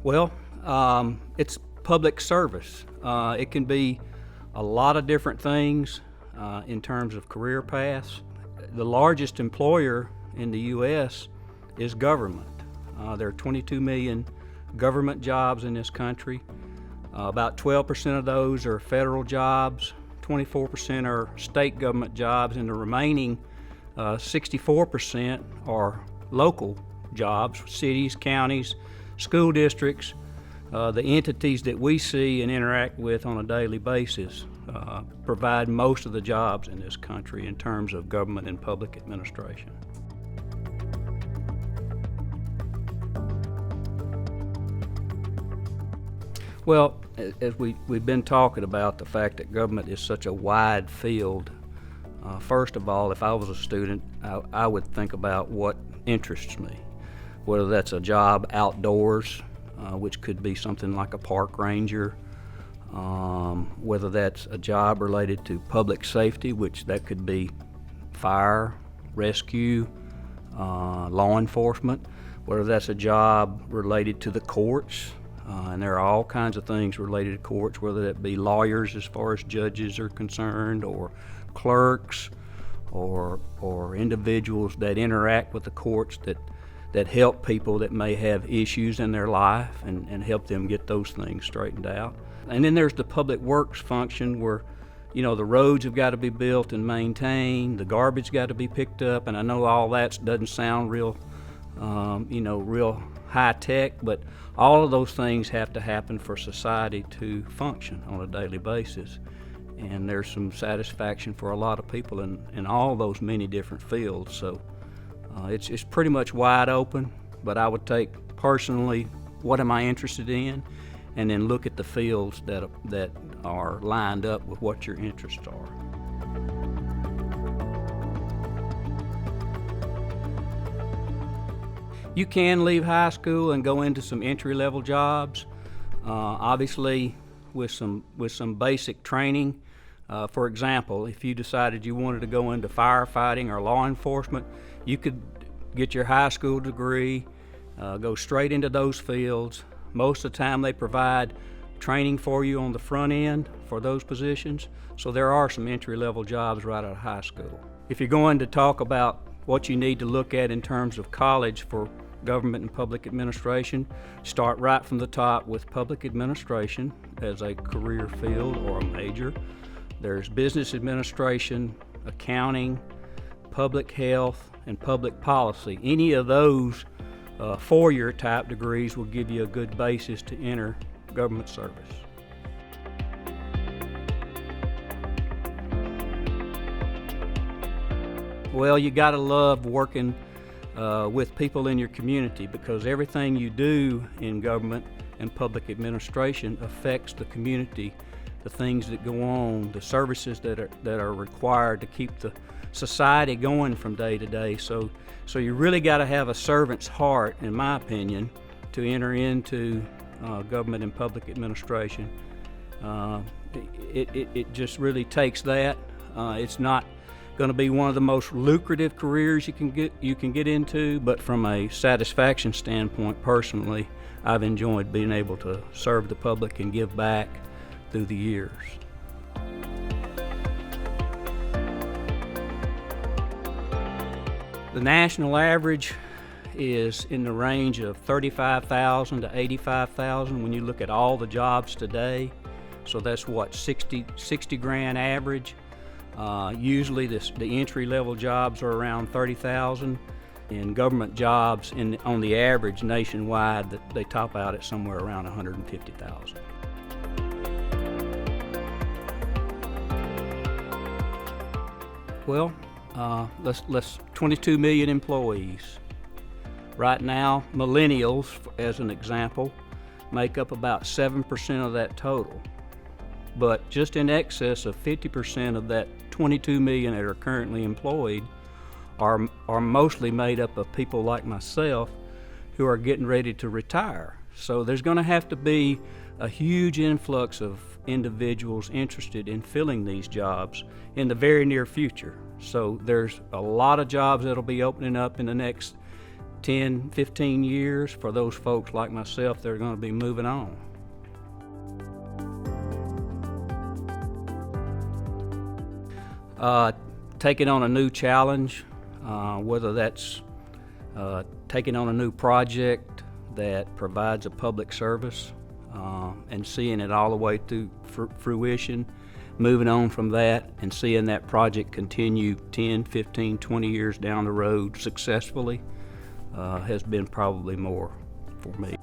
Well, it's public service. It can be a lot of different things in terms of career paths. The largest employer in the U.S. is government. There are 22 million government jobs in this country. About 12% of those are federal jobs, 24% are state government jobs, and the remaining 64% are local jobs, cities, counties, school districts, the entities that we see and interact with on a daily basis provide most of the jobs in this country in terms of government and public administration. Well, as we've been talking about the fact that government is such a wide field, first of all, if I was a student, I would think about what interests me, whether that's a job outdoors, which could be something like a park ranger, whether that's a job related to public safety, which that could be fire, rescue, law enforcement, whether that's a job related to the courts, and there are all kinds of things related to courts, whether that be lawyers as far as judges are concerned, or clerks, or individuals that interact with the courts that help people that may have issues in their life and help them get those things straightened out. And then there's the public works function where, the roads have got to be built and maintained, the garbage got to be picked up, and I know all that doesn't sound real, real high tech, but all of those things have to happen for society to function on a daily basis. And there's some satisfaction for a lot of people in all those many different fields. So it's pretty much wide open, but I would take personally what am I interested in, and then look at the fields that are lined up with what your interests are. You can leave high school and go into some entry-level jobs, obviously with some basic training. For example, if you decided you wanted to go into firefighting or law enforcement, you could get your high school degree, go straight into those fields. Most of the time they provide training for you on the front end for those positions, so there are some entry-level jobs right out of high school. If you're going to talk about what you need to look at in terms of college for government and public administration, start right from the top with public administration as a career field or a major. There's business administration, accounting, public health, and public policy. Any of those four-year type degrees will give you a good basis to enter government service. Well, you gotta love working with people in your community, because everything you do in government and public administration affects the community, the things that go on, the services that are required to keep the society going from day to day. So you really got to have a servant's heart, in my opinion, to enter into government and public administration. It just really takes that. It's not going to be one of the most lucrative careers you can get into, but from a satisfaction standpoint, personally, I've enjoyed being able to serve the public and give back through the years. The national average is in the range of 35,000 to 85,000 when you look at all the jobs today. So that's what, 60 grand average. Usually the entry-level jobs are around 30,000, and government jobs on the average nationwide, they top out at somewhere around 150,000. Well, let's 22 million employees. Right now, millennials, as an example, make up about 7% of that total. But just in excess of 50% of that 22 million that are currently employed are mostly made up of people like myself who are getting ready to retire. So there's going to have to be a huge influx of individuals interested in filling these jobs in the very near future. So there's a lot of jobs that'll be opening up in the next 10, 15 years for those folks like myself that are going to be moving on. Taking on a new challenge, whether that's taking on a new project that provides a public service and seeing it all the way to fruition, moving on from that and seeing that project continue 10, 15, 20 years down the road successfully has been probably more for me.